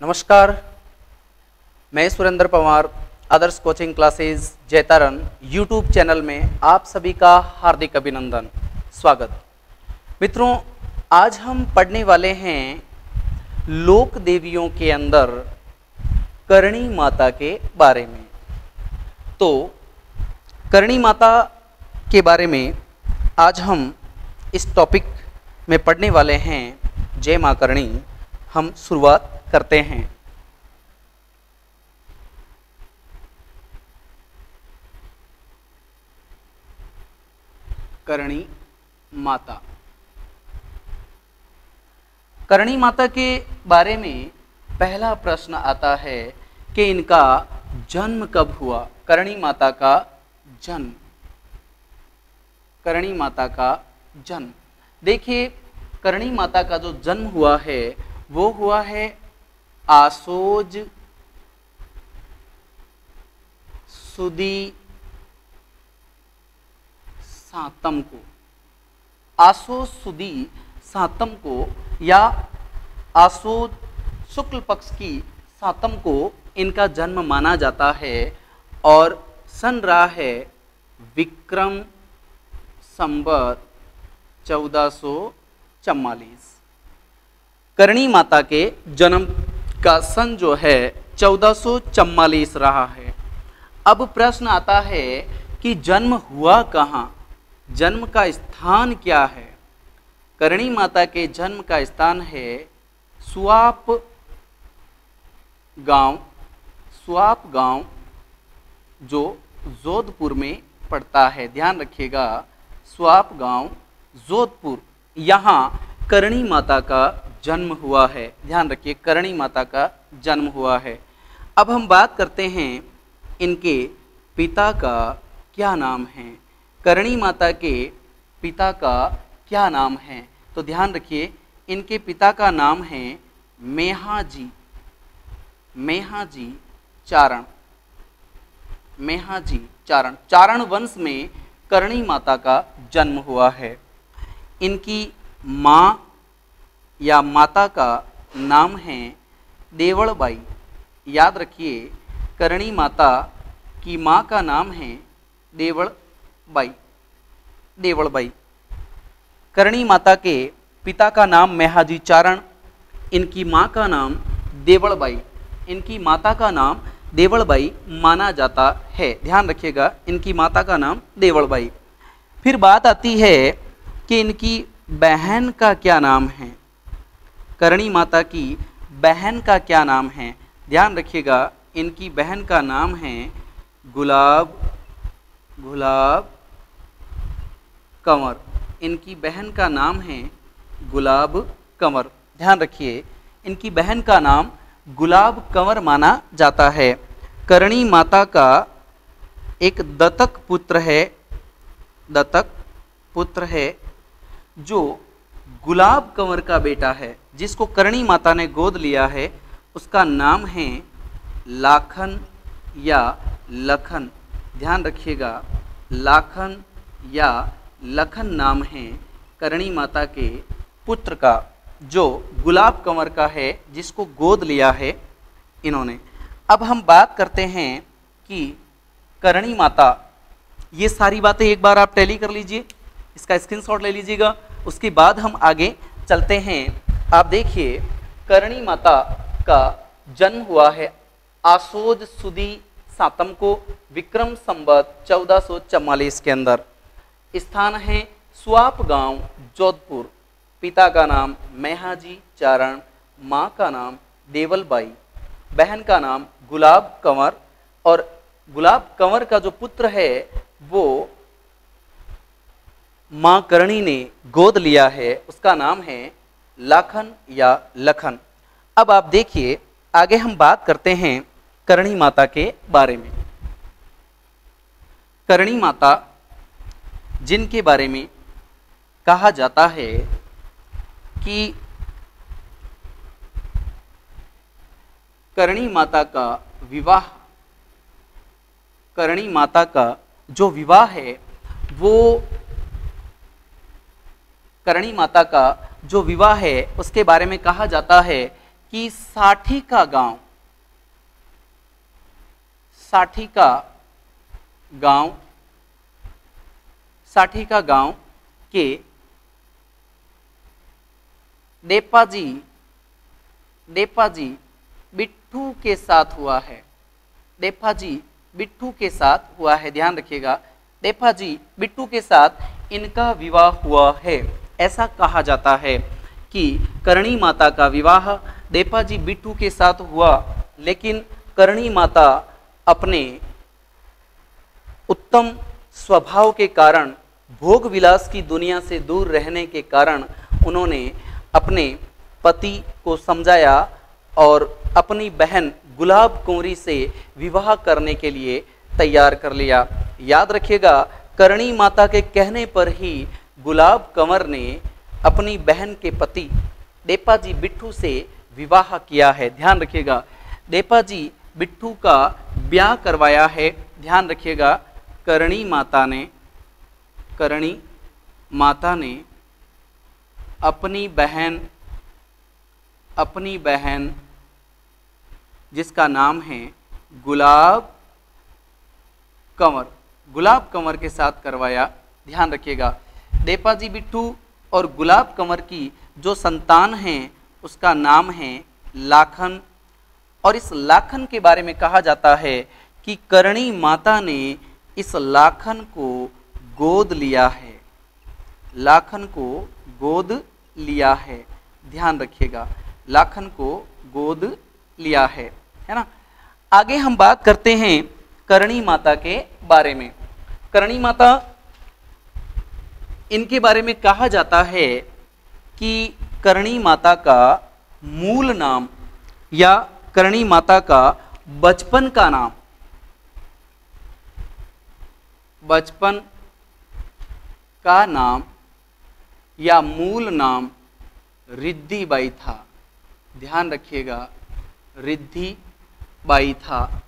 नमस्कार, मैं Surendra Pawar Adarsh coaching classes Jaitaran YouTube channel में आप सभी का हार्दिक अभिनंदन, स्वागत। मित्रों, आज हम पढ़ने वाले हैं लोक देवियों के अंदर करणी माता के बारे में। तो करणी माता के बारे में आज हम इस टॉपिक में पढ़ने वाले हैं। जय मां करणी। हम शुरुआत करते हैं। करणी माता। करणी माता के बारे में पहला प्रश्न आता है कि इनका जन्म कब हुआ। करणी माता का जन्म, करणी माता का जन्म। देखिए, करणी माता का जो जन्म हुआ है वो हुआ है आसोज सुदी सातम को। आसोज सुदी सातम को या आसोज शुक्ल पक्ष की सातम को इनका जन्म माना जाता है और सन रहा है विक्रम संवत 1444। करणी माता के जन्म का सन जो है 1444 रहा है। अब प्रश्न आता है कि जन्म हुआ कहाँ, जन्म का स्थान क्या है। करणी माता के जन्म का स्थान है सुआप गांव। सुआप गांव जो जोधपुर में पड़ता है, ध्यान रखिएगा, सुआप गांव जोधपुर, यहाँ करणी माता का जन्म हुआ है। ध्यान रखिए, करणी माता का जन्म हुआ है। अब हम बात करते हैं इनके पिता का क्या नाम है। करणी माता के पिता का क्या नाम है, तो ध्यान रखिए, इनके पिता का नाम है मेहाजी। मेहाजी चारण। मेहाजी चारण। चारण वंश में करणी माता का जन्म हुआ है। इनकी माँ या माता का नाम है देवलबाई। याद रखिए, करणी माता की माँ का नाम है देवलबाई। देवलबाई। करणी माता के पिता का नाम मेहाजी चारण, इनकी माँ का नाम देवलबाई। इनकी माता का नाम देवलबाई माना जाता है। ध्यान रखिएगा, इनकी माता का नाम देवलबाई। फिर बात आती है कि इनकी बहन का क्या नाम है। करणी माता की बहन का क्या नाम है। ध्यान रखिएगा, इनकी बहन का नाम है गुलाब कंवर। इनकी बहन का नाम है गुलाब कंवर। ध्यान रखिए, इनकी बहन का नाम गुलाब कंवर माना जाता है। करणी माता का एक दत्तक पुत्र है, दत्तक पुत्र है जो गुलाब कंवर का बेटा है, जिसको करणी माता ने गोद लिया है। उसका नाम है लाखन या लखन। ध्यान रखिएगा, लाखन या लखन नाम है करणी माता के पुत्र का, जो गुलाब कंवर का है, जिसको गोद लिया है इन्होंने। अब हम बात करते हैं कि करणी माता, ये सारी बातें एक बार आप टैली कर लीजिए, इसका स्क्रीनशॉट ले लीजिएगा, उसके बाद हम आगे चलते हैं। आप देखिए, करणी माता का जन्म हुआ है आसोज सुदी सातम को विक्रम संवत 1444 के अंदर। स्थान है सुआप गांव जोधपुर। पिता का नाम मेहाजी चारण, माँ का नाम देवलबाई, बहन का नाम गुलाब कंवर, और गुलाब कंवर का जो पुत्र है वो माँ करणी ने गोद लिया है, उसका नाम है लाखन या लखन। अब आप देखिए, आगे हम बात करते हैं करणी माता के बारे में। करणी माता, जिनके बारे में कहा जाता है कि करणी माता का विवाह, करणी माता का जो विवाह है वो, करणी माता का जो विवाह है उसके बारे में कहा जाता है कि साठी का गांव, साठी का गांव, साठी का गांव के देपाजी बिट्ठू के साथ हुआ है। देपाजी बिट्ठू के साथ हुआ है, ध्यान रखिएगा, देपाजी बिट्ठू के साथ इनका विवाह हुआ है। ऐसा कहा जाता है कि करणी माता का विवाह देपाजी बिट्ठू के साथ हुआ, लेकिन करणी माता अपने उत्तम स्वभाव के कारण, भोग विलास की दुनिया से दूर रहने के कारण उन्होंने अपने पति को समझाया और अपनी बहन गुलाब कुंवरी से विवाह करने के लिए तैयार कर लिया। याद रखिएगा, करणी माता के कहने पर ही गुलाब कंवर ने अपनी बहन के पति देपाजी बिट्ठू से विवाह किया है। ध्यान रखिएगा, देपाजी बिट्ठू का ब्याह करवाया है। ध्यान रखिएगा, करणी माता ने अपनी बहन जिसका नाम है गुलाब कंवर के साथ करवाया। ध्यान रखिएगा, देपाजी बिट्ठू और गुलाब कंवर की जो संतान है उसका नाम है लाखन। और इस लाखन के बारे में कहा जाता है कि करणी माता ने इस लाखन को गोद लिया है, लाखन को गोद लिया है। ध्यान रखिएगा, लाखन को गोद लिया है ना। आगे हम बात करते हैं करणी माता के बारे में। करणी माता, इनके बारे में कहा जाता है कि करणी माता का मूल नाम या करणी माता का बचपन का नाम, बचपन का नाम या मूल नाम रिद्धिबाई था। ध्यान रखिएगा, रिद्धिबाई था,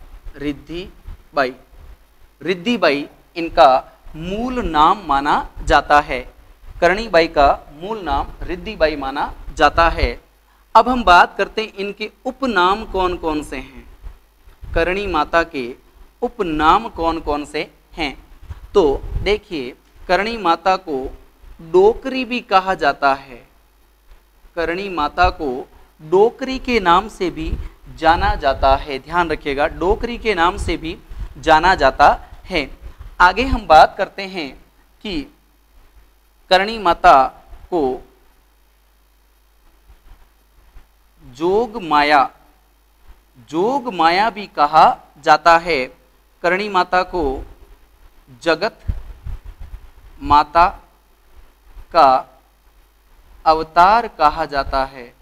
रिद्धिबाई इनका मूल नाम माना जाता है। करणीबाई का मूल नाम रिद्धिबाई माना जाता है। अब हम बात करते हैं इनके उपनाम कौन कौन से हैं। करणी माता के उपनाम कौन कौन से हैं, तो देखिए, करणी माता को डोकरी भी कहा जाता है। करणी माता को डोकरी के नाम से भी जाना जाता है। ध्यान रखिएगा, डोकरी के नाम से भी जाना जाता है। आगे हम बात करते हैं कि करणी माता को जोग माया भी कहा जाता है। करणी माता को जगत माता का अवतार कहा जाता है,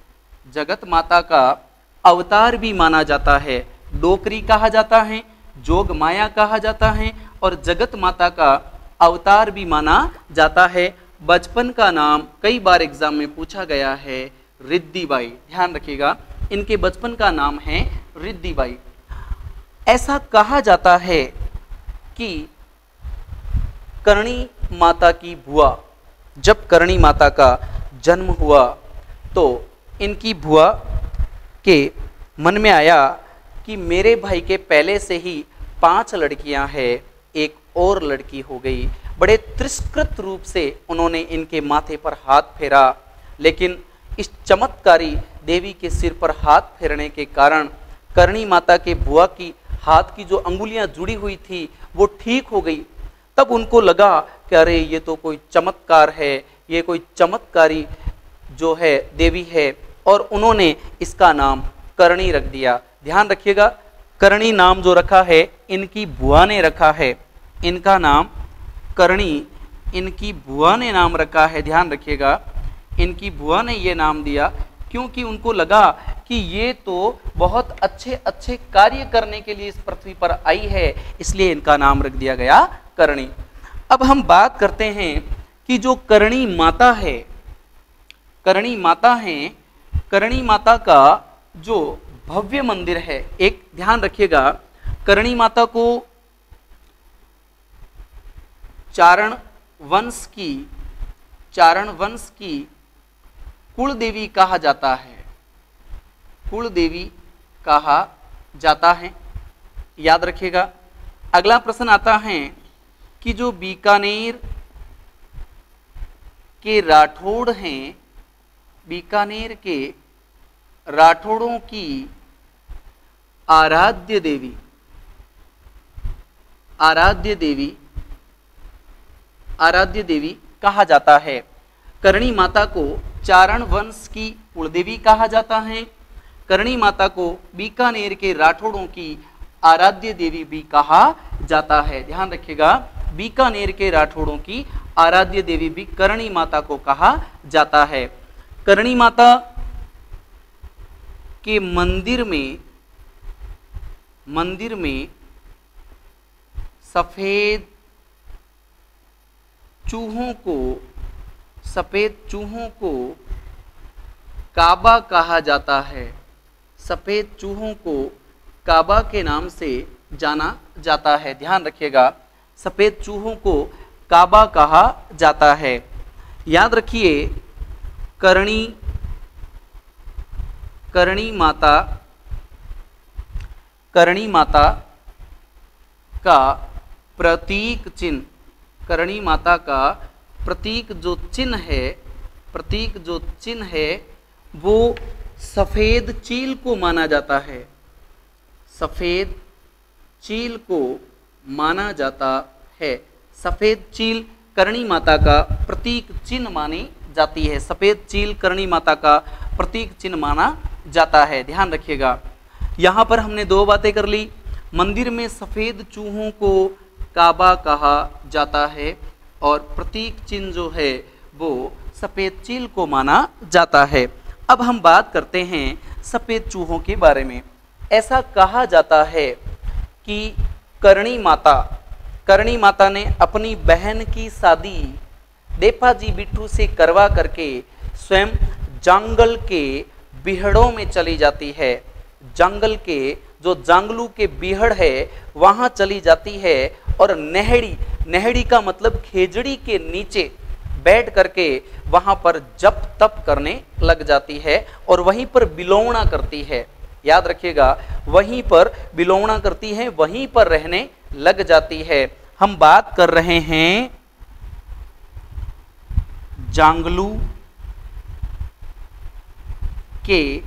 जगत माता का अवतार भी माना जाता है। डोकरी कहा जाता है, जोग माया कहा जाता है और जगत माता का अवतार भी माना जाता है। बचपन का नाम कई बार एग्जाम में पूछा गया है, रिद्धिबाई। ध्यान रखिएगा, इनके बचपन का नाम है रिद्धिबाई। ऐसा कहा जाता है कि करणी माता की बुआ, जब करणी माता का जन्म हुआ तो इनकी बुआ के मन में आया कि मेरे भाई के पहले से ही 5 लड़कियां हैं, एक और लड़की हो गई। बड़े तिरस्कृत रूप से उन्होंने इनके माथे पर हाथ फेरा, लेकिन इस चमत्कारी देवी के सिर पर हाथ फेरने के कारण करणी माता के बुआ की हाथ की जो अंगुलियां जुड़ी हुई थी वो ठीक हो गई। तब उनको लगा कि अरे ये तो कोई चमत्कार है, ये कोई चमत्कारी जो है देवी है, और उन्होंने इसका नाम करणी रख दिया। ध्यान रखिएगा, करणी नाम जो रखा है इनकी बुआ ने रखा है, इनका नाम करणी इनकी बुआ ने नाम रखा है। ध्यान रखिएगा, इनकी बुआ ने ये नाम दिया क्योंकि उनको लगा कि ये तो बहुत अच्छे अच्छे कार्य करने के लिए इस पृथ्वी पर आई है, इसलिए इनका नाम रख दिया गया करणी। अब हम बात करते हैं कि जो करणी माता है, करणी माता है, करणी माता का जो भव्य मंदिर है, एक ध्यान रखिएगा, करणी माता को चारण वंश की कुल देवी कहा जाता है। कुल देवी कहा जाता है। याद रखिएगा। अगला प्रश्न आता है कि जो बीकानेर के राठौड़ हैं, बीकानेर के राठौड़ों की आराध्य देवी, आराध्य देवी कहा जाता है। करणी माता को चारण वंश की कुलदेवी कहा जाता है। करणी माता को बीकानेर के राठौड़ों की आराध्य देवी भी कहा जाता है। ध्यान रखिएगा, बीकानेर के राठौड़ों की आराध्य देवी भी करणी माता को कहा जाता है। करणी माता के मंदिर में सफेद चूहों को काबा कहा जाता है। सफेद चूहों को काबा के नाम से जाना जाता है। ध्यान रखिएगा, सफेद चूहों को काबा कहा जाता है। याद रखिए, करणी माता का प्रतीक चिन्ह, करणी माता का प्रतीक जो चिन्ह है वो सफेद चील को माना जाता है। सफेद चील को माना जाता है। सफेद चील करणी माता का प्रतीक चिन्ह मानी जाती है। सफेद चील करणी माता का प्रतीक चिन्ह माना जाता है। ध्यान रखिएगा, यहाँ पर हमने दो बातें कर ली। मंदिर में सफेद चूहों को काबा कहा जाता है और प्रतीक चिन्ह जो है वो सफेद चील को माना जाता है। अब हम बात करते हैं सफेद चूहों के बारे में। ऐसा कहा जाता है कि करणी माता ने अपनी बहन की शादी देपाजी बिट्टू से करवा करके स्वयं जंगल के बिहड़ों में चली जाती है। जंगल के जो जांगलू के बिहड़ है वहां चली जाती है और नहड़ी का मतलब खेजड़ी के नीचे बैठ करके वहां पर जप तप करने लग जाती है और वहीं पर बिलौना करती है। याद रखिएगा, वहीं पर बिलौना करती है, वहीं पर रहने लग जाती है। हम बात कर रहे हैं जांगलू के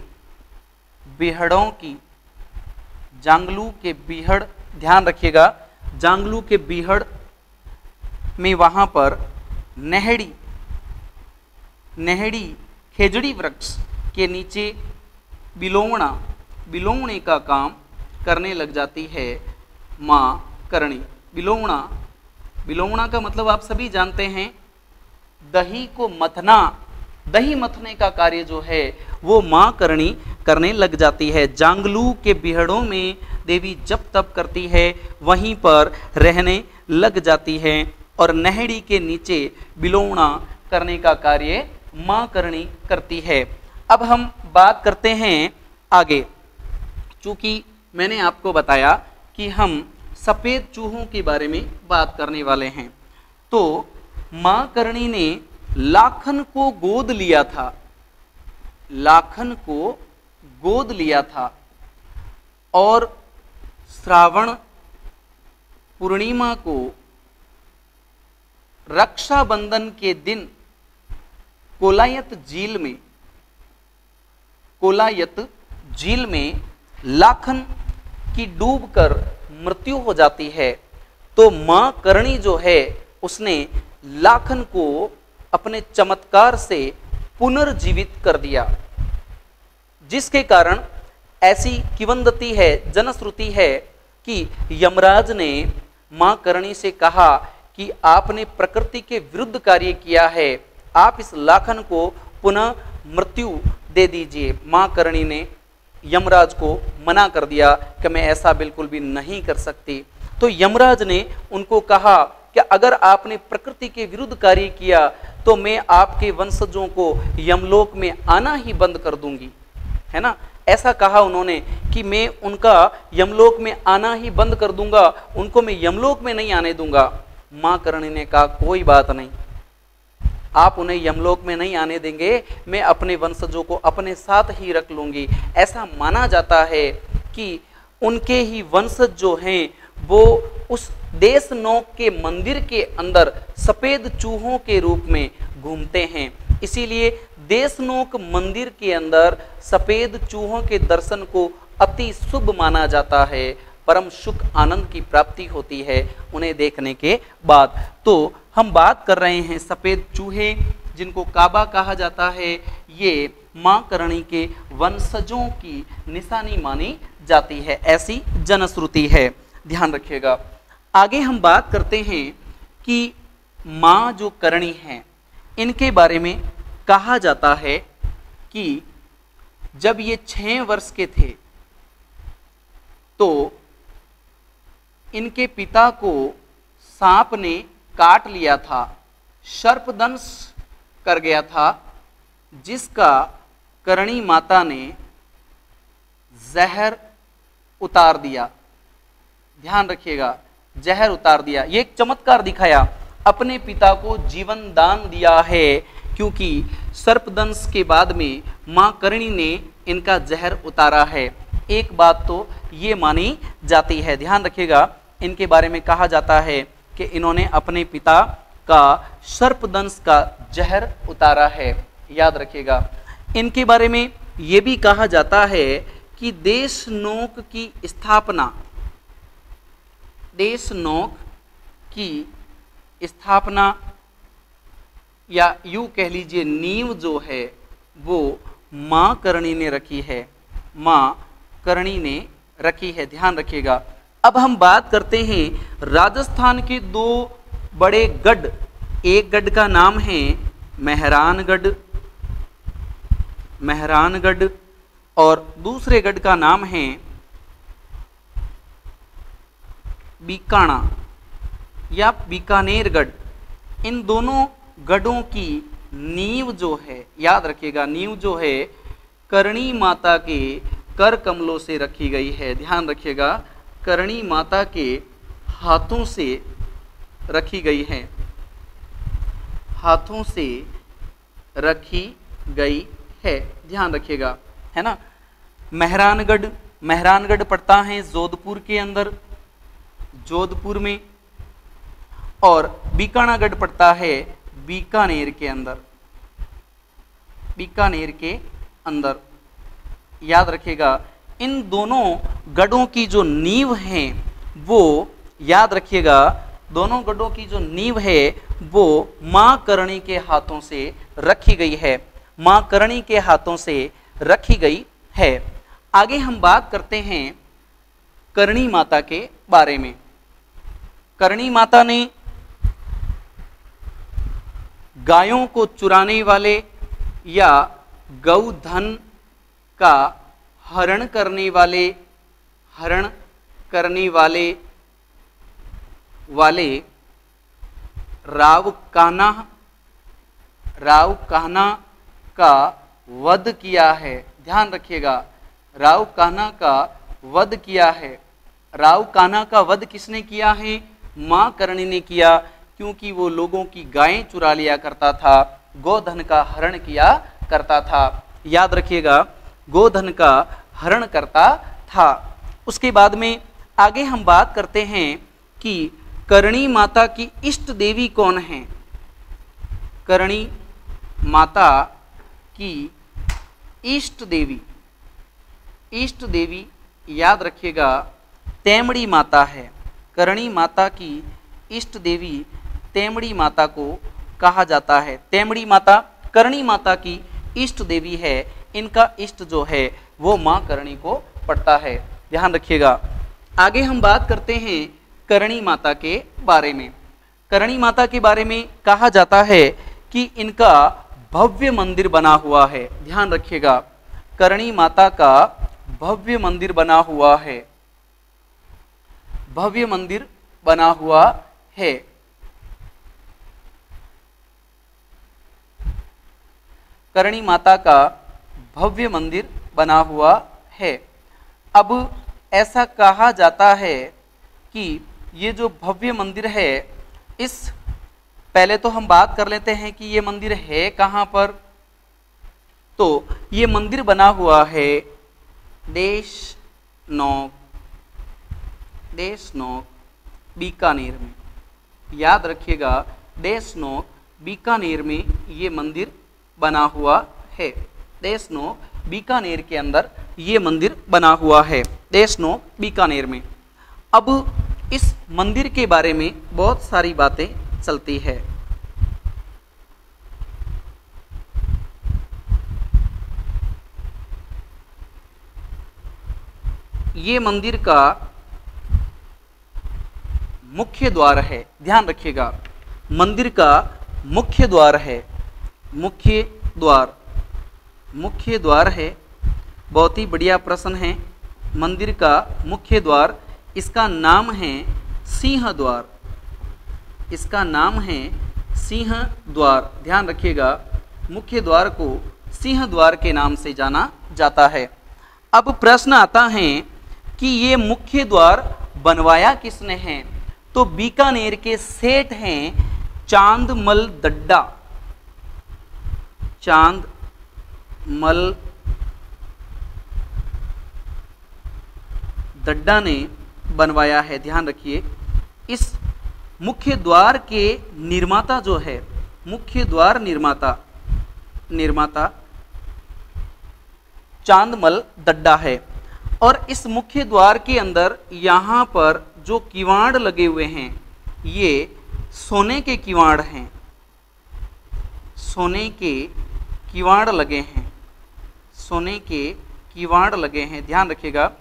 बिहड़ों की। जांगलू के बिहड़, ध्यान रखिएगा, जांगलू के बिहड़ में वहां पर नहड़ी खेजड़ी वृक्ष के नीचे बिलौने का काम करने लग जाती है माँ करणी। बिलौना का मतलब आप सभी जानते हैं, दही को मथना, दही मथने का कार्य जो है वो माँ करणी करने लग जाती है। जांगलू के बिहड़ों में देवी जप तप करती है, वहीं पर रहने लग जाती है और नहड़ी के नीचे बिलौना करने का कार्य माँ करणी करती है। अब हम बात करते हैं आगे। चूंकि मैंने आपको बताया कि हम सफेद चूहों के बारे में बात करने वाले हैं, तो माँ करणी ने लाखन को गोद लिया था। लाखन को गोद लिया था और श्रावण पूर्णिमा को रक्षाबंधन के दिन कोलायत झील में लाखन की डूबकर मृत्यु हो जाती है। तो मां करणी जो है उसने लाखन को अपने चमत्कार से पुनर्जीवित कर दिया, जिसके कारण ऐसी किंवदंती है, जनश्रुति है कि यमराज ने मां करणी से कहा कि आपने प्रकृति के विरुद्ध कार्य किया है, आप इस लाखन को पुनः मृत्यु दे दीजिए। मां करणी ने यमराज को मना कर दिया कि मैं ऐसा बिल्कुल भी नहीं कर सकती। तो यमराज ने उनको कहा कि अगर आपने प्रकृति के विरुद्ध कार्य किया तो मैं आपके वंशजों को यमलोक में आना ही बंद कर दूंगी, है ना। ऐसा कहा उन्होंने कि मैं उनका यमलोक में आना ही बंद कर दूंगा, उनको मैं यमलोक में नहीं आने दूंगा। मां करणी ने कहा कोई बात नहीं, आप उन्हें यमलोक में नहीं आने देंगे, मैं अपने वंशजों को अपने साथ ही रख लूंगी। ऐसा माना जाता है कि उनके ही वंशज जो हैं वो उस देशनोक के मंदिर के अंदर सफेद चूहों के रूप में घूमते हैं। इसीलिए देशनोक मंदिर के अंदर सफेद चूहों के दर्शन को अति शुभ माना जाता है, परम सुख आनंद की प्राप्ति होती है उन्हें देखने के बाद। तो हम बात कर रहे हैं सफेद चूहे जिनको काबा कहा जाता है, ये मां करणी के वंशजों की निशानी मानी जाती है, ऐसी जनश्रुति है, ध्यान रखिएगा। आगे हम बात करते हैं कि मां जो करणी हैं इनके बारे में कहा जाता है कि जब ये 6 वर्ष के थे तो इनके पिता को सांप ने काट लिया था, सर्पदंश कर गया था, जिसका करणी माता ने जहर उतार दिया। ध्यान रखिएगा, जहर उतार दिया। ये एक चमत्कार दिखाया, अपने पिता को जीवन दान दिया है, क्योंकि सर्पदंश के बाद में मां करणी ने इनका जहर उतारा है। एक बात तो ये मानी जाती है, ध्यान रखिएगा, इनके बारे में कहा जाता है कि इन्होंने अपने पिता का सर्पदंश का जहर उतारा है, याद रखिएगा। इनके बारे में ये भी कहा जाता है कि देशनोक की स्थापना, देशनोक की स्थापना या यूं कह लीजिए नींव जो है वो मां करणी ने रखी है, मां करणी ने रखी है, ध्यान रखिएगा। अब हम बात करते हैं राजस्थान के 2 बड़े गढ़, एक गढ़ का नाम है मेहरानगढ़, मेहरानगढ़, और दूसरे गढ़ का नाम है बीकाणा या बीकानेरगढ़। इन दोनों गढ़ों की नींव जो है, याद रखिएगा, नींव जो है करणी माता के कर कमलों से रखी गई है, ध्यान रखिएगा, करणी माता के हाथों से रखी गई है, हाथों से रखी गई है, ध्यान रखिएगा, है ना। मेहरानगढ़, मेहरानगढ़ पड़ता है जोधपुर के अंदर, जोधपुर में, और बीकानागढ़ पड़ता है बीकानेर के अंदर, बीकानेर के अंदर, याद रखिएगा। इन दोनों गढ़ों की जो नींव है वो, याद रखिएगा, दोनों गढ़ों की जो नींव है वो मां करणी के हाथों से रखी गई है, मां करणी के हाथों से रखी गई है। आगे हम बात करते हैं करणी माता के बारे में। करणी माता ने गायों को चुराने वाले या गौधन का हरण करने वाले, हरण करने वाले राव कान्हा का वध किया है, ध्यान रखिएगा, राव कान्हा का वध किया है। राव कान्हा का वध किसने किया है? मां करणी ने किया, क्योंकि वो लोगों की गायें चुरा लिया करता था, गोधन का हरण किया करता था, याद रखिएगा, गोधन का हरण करता था। उसके बाद में आगे हम बात करते हैं कि करणी माता की इष्ट देवी कौन है। करणी माता की इष्ट देवी याद रखिएगा तेमड़ी माता है। करणी माता की इष्ट देवी तेमड़ी माता को कहा जाता है। तेमड़ी माता करणी माता की इष्ट देवी है, इनका इष्ट जो है वो मां करणी को पड़ता है, ध्यान रखिएगा। आगे हम बात करते हैं करणी माता के बारे में। करणी माता के बारे में कहा जाता है कि इनका भव्य मंदिर बना हुआ है, ध्यान रखिएगा, करणी माता का भव्य मंदिर बना हुआ है, भव्य मंदिर बना हुआ है। करणी माता का भव्य मंदिर बना हुआ है। अब ऐसा कहा जाता है कि ये जो भव्य मंदिर है, इस पहले तो हम बात कर लेते हैं कि ये मंदिर है कहाँ पर। तो ये मंदिर बना हुआ है देशनोक बीकानेर में। याद रखिएगा, देशनोक बीकानेर में ये मंदिर बना हुआ है। देशनोक बीकानेर के अंदर ये मंदिर बना हुआ है, देशनोक बीकानेर में। अब इस मंदिर के बारे में बहुत सारी बातें चलती है। ये मंदिर का मुख्य द्वार है, ध्यान रखिएगा, मंदिर का मुख्य द्वार है, मुख्य द्वार है। बहुत ही बढ़िया प्रश्न है। मंदिर का मुख्य द्वार, इसका नाम है सिंह द्वार, इसका नाम है सिंह द्वार। ध्यान रखिएगा, मुख्य द्वार को सिंह द्वार के नाम से जाना जाता है। अब प्रश्न आता है कि ये मुख्य द्वार बनवाया किसने है? तो बीकानेर के सेठ हैं चांदमल दड्डा, चांदमल दड्डा ने बनवाया है। ध्यान रखिए, इस मुख्य द्वार के निर्माता जो है, मुख्य द्वार निर्माता चांदमल दड्डा है। और इस मुख्य द्वार के अंदर यहाँ पर जो किवाड़ लगे हुए हैं, ये सोने के किवाड़ हैं, सोने के किवाड़ लगे हैं, सोने के किवाड़ लगे हैं। ध्यान रखिएगा,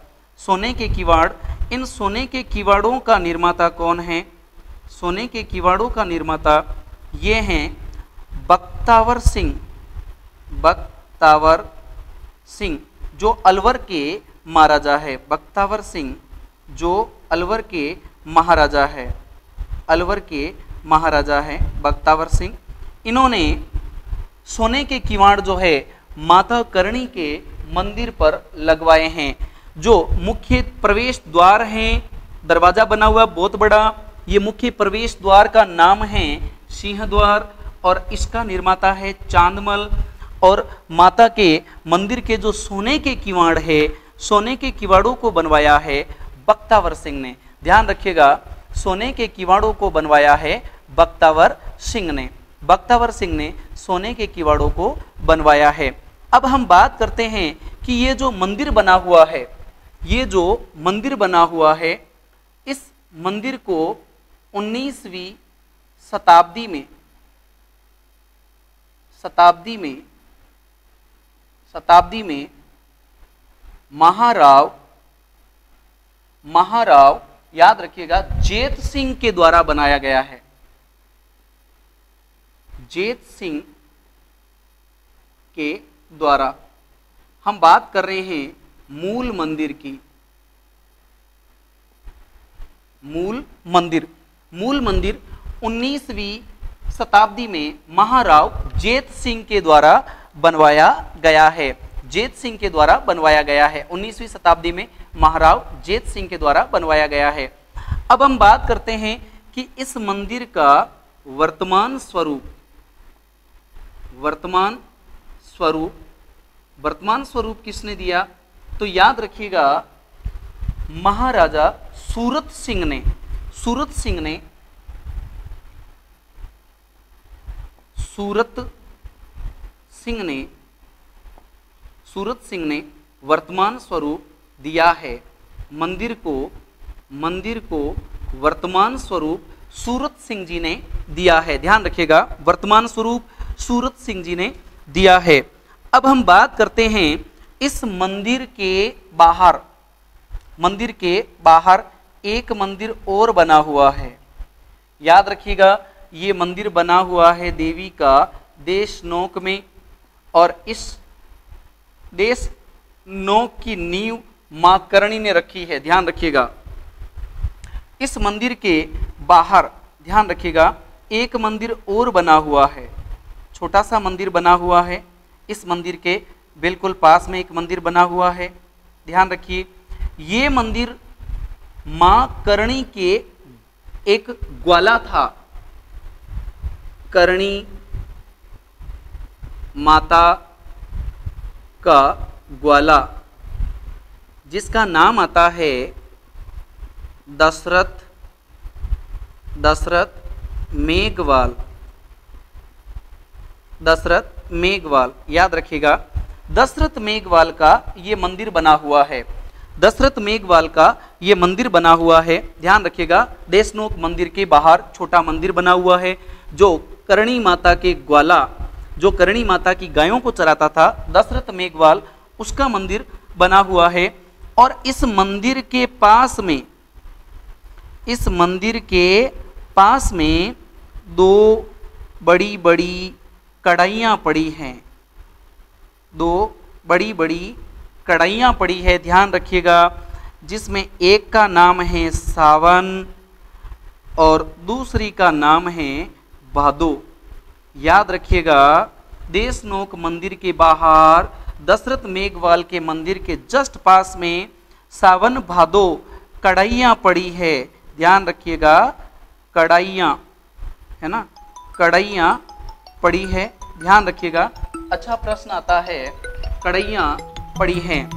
सोने के किवाड़। इन सोने के किवाड़ों का निर्माता कौन है? सोने के किवाड़ों का निर्माता ये हैं बख्तावर सिंह, बख्तावर सिंह जो अलवर के महाराजा है, बख्तावर सिंह जो अलवर के महाराजा है, अलवर के महाराजा है बख्तावर सिंह। इन्होंने सोने के किवाड़ जो है माता करणी के मंदिर पर लगवाए हैं। जो मुख्य प्रवेश द्वार हैं, दरवाजा बना हुआ बहुत बड़ा, ये मुख्य प्रवेश द्वार का नाम है सिंह द्वार और इसका निर्माता है चांदमल। और माता के मंदिर के जो सोने के किवाड़ है, सोने के किवाड़ों को बनवाया है बख्तावर सिंह ने। ध्यान रखिएगा, सोने के किवाड़ों को बनवाया है बख्तावर सिंह ने, बख्तावर सिंह ने सोने के किवाड़ों को बनवाया है। अब हम बात करते हैं कि ये जो मंदिर बना हुआ है, ये जो मंदिर बना हुआ है, इस मंदिर को 19वीं शताब्दी में महाराव याद रखिएगा जेत सिंह के द्वारा बनाया गया है। जेत सिंह के द्वारा। हम बात कर रहे हैं मूल मंदिर की। मूल मंदिर 19वीं शताब्दी में महाराव जेत सिंह के द्वारा बनवाया गया है। जेत सिंह के द्वारा बनवाया गया है, 19वीं शताब्दी में महाराव जेत सिंह के द्वारा बनवाया गया है। अब हम बात करते हैं कि इस मंदिर का वर्तमान स्वरूप किसने दिया? तो याद रखिएगा, महाराजा सूरत सिंह ने वर्तमान स्वरूप दिया है। मंदिर को वर्तमान स्वरूप सूरत सिंह जी ने दिया है। ध्यान रखिएगा, वर्तमान स्वरूप सूरत सिंह जी ने दिया है। अब हम बात करते हैं इस मंदिर के बाहर एक मंदिर और बना हुआ है। याद रखिएगा, ये मंदिर बना हुआ है देवी का देशनोक में और इस देशनोक की नींव मां करणी ने रखी है। ध्यान रखिएगा, इस मंदिर के बाहर ध्यान रखिएगा एक मंदिर और बना हुआ है, छोटा सा मंदिर बना हुआ है। इस मंदिर के बिल्कुल पास में एक मंदिर बना हुआ है। ध्यान रखिए, ये मंदिर मां करणी के एक ग्वाला था। करणी माता का ग्वाला, जिसका नाम आता है दशरथ मेघवाल। दशरथ मेघवाल, याद रखिएगा, दशरथ मेघवाल का ये मंदिर बना हुआ है। दशरथ मेघवाल का ये मंदिर बना हुआ है, ध्यान रखिएगा। देशनोक मंदिर के बाहर छोटा मंदिर बना हुआ है, जो करणी माता के ग्वाला, जो करणी माता की गायों को चराता था, दशरथ मेघवाल, उसका मंदिर बना हुआ है। और इस मंदिर के पास में, इस मंदिर के पास में दो बड़ी बड़ी कढ़ाइयाँ पड़ी हैं, दो बड़ी बड़ी कढ़ाइयाँ पड़ी है, ध्यान रखिएगा, जिसमें एक का नाम है सावन और दूसरी का नाम है भादो। याद रखिएगा, देशनोक मंदिर के बाहर दशरथ मेघवाल के मंदिर के जस्ट पास में सावन भादो कढ़ाइयाँ पड़ी है, ध्यान रखिएगा, कढ़ाइयाँ है ना, कढ़ाइयाँ पड़ी है, ध्यान रखिएगा। अच्छा प्रश्न आता है, कढ़ाइयाँ पड़ी हैं,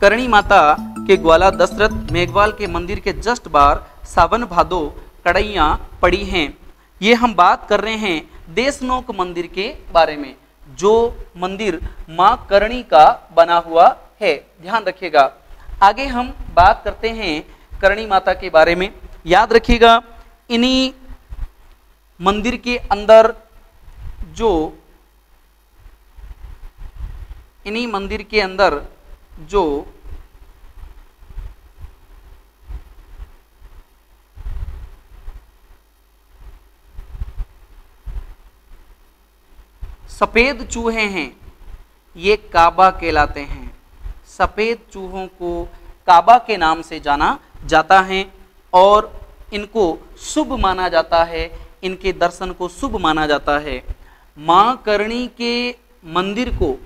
करणी माता के ग्वाला दशरथ मेघवाल के मंदिर के जस्ट बाहर सावन भादो कढ़ाइयाँ पड़ी हैं। ये हम बात कर रहे हैं देशनोक मंदिर के बारे में, जो मंदिर माँ करणी का बना हुआ है, ध्यान रखिएगा। आगे हम बात करते हैं करणी माता के बारे में। याद रखिएगा, इन्हीं मंदिर के अंदर जो, इन्हीं मंदिर के अंदर जो सफेद चूहे हैं, ये काबा कहलाते हैं। सफेद चूहों को काबा के नाम से जाना जाता है और इनको शुभ माना जाता है, इनके दर्शन को शुभ माना जाता है। माँ करणी के मंदिर को,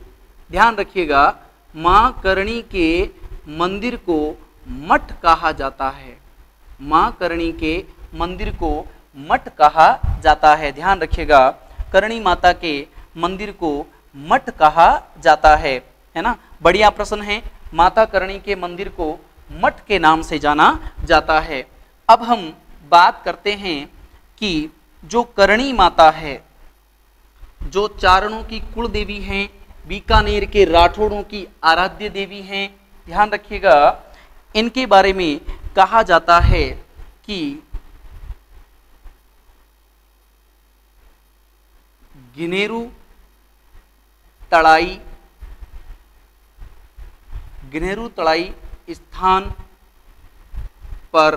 ध्यान रखिएगा, माँ करणी के मंदिर को मठ कहा जाता है। माँ करणी के मंदिर को मठ कहा जाता है, ध्यान रखिएगा, करणी माता के मंदिर को मठ कहा जाता है ना। बढ़िया प्रश्न है, माता करणी के मंदिर को मठ के नाम से जाना जाता है। अब हम बात करते हैं कि जो करणी माता है, जो चारणों की कुल देवी हैं, बीकानेर के राठौड़ों की आराध्य देवी हैं, ध्यान रखिएगा, इनके बारे में कहा जाता है कि गिनेरू तड़ाई, गिनेरू तड़ाई स्थान पर,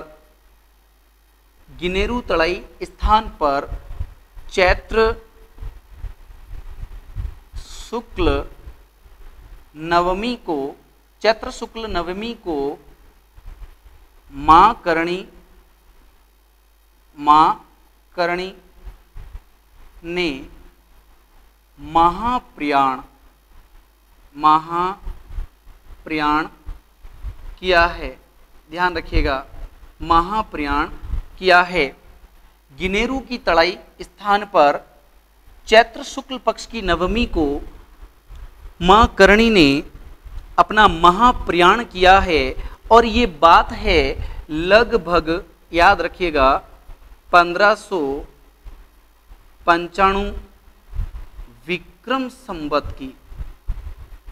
गिनेरू तड़ाई स्थान पर चैत्र शुक्ल नवमी को, चैत्र शुक्ल नवमी को माँ करणी ने महाप्रयाण किया है, ध्यान रखिएगा, महाप्रयाण किया है। गिनेरू की तड़ाई स्थान पर चैत्र शुक्ल पक्ष की नवमी को माँ करणी ने अपना महाप्रयाण किया है। और ये बात है लगभग, याद रखिएगा, 1595 विक्रम संवत की,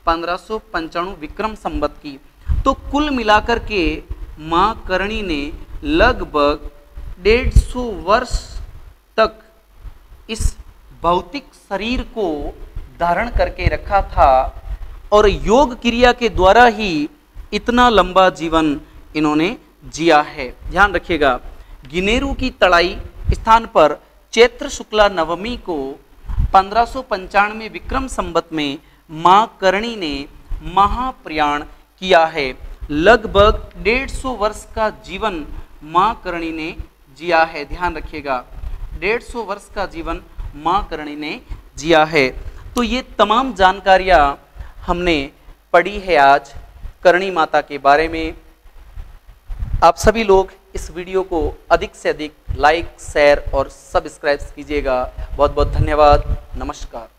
1595 विक्रम संवत की। तो कुल मिलाकर के माँ करणी ने लगभग 150 वर्ष तक इस भौतिक शरीर को धारण करके रखा था और योग क्रिया के द्वारा ही इतना लंबा जीवन इन्होंने जिया है, ध्यान रखिएगा। गिनेरू की तड़ाई स्थान पर चैत्र शुक्ला नवमी को 1595 विक्रम संवत में माँ करणी ने महाप्रयाण किया है। लगभग 150 वर्ष का जीवन माँ करणी ने जिया है, ध्यान रखिएगा, 150 वर्ष का जीवन माँ करणी ने जिया है। तो ये तमाम जानकारियाँ हमने पढ़ी है आज करणी माता के बारे में। आप सभी लोग इस वीडियो को अधिक से अधिक लाइक, शेयर और सब्सक्राइब कीजिएगा। बहुत बहुत धन्यवाद। नमस्कार।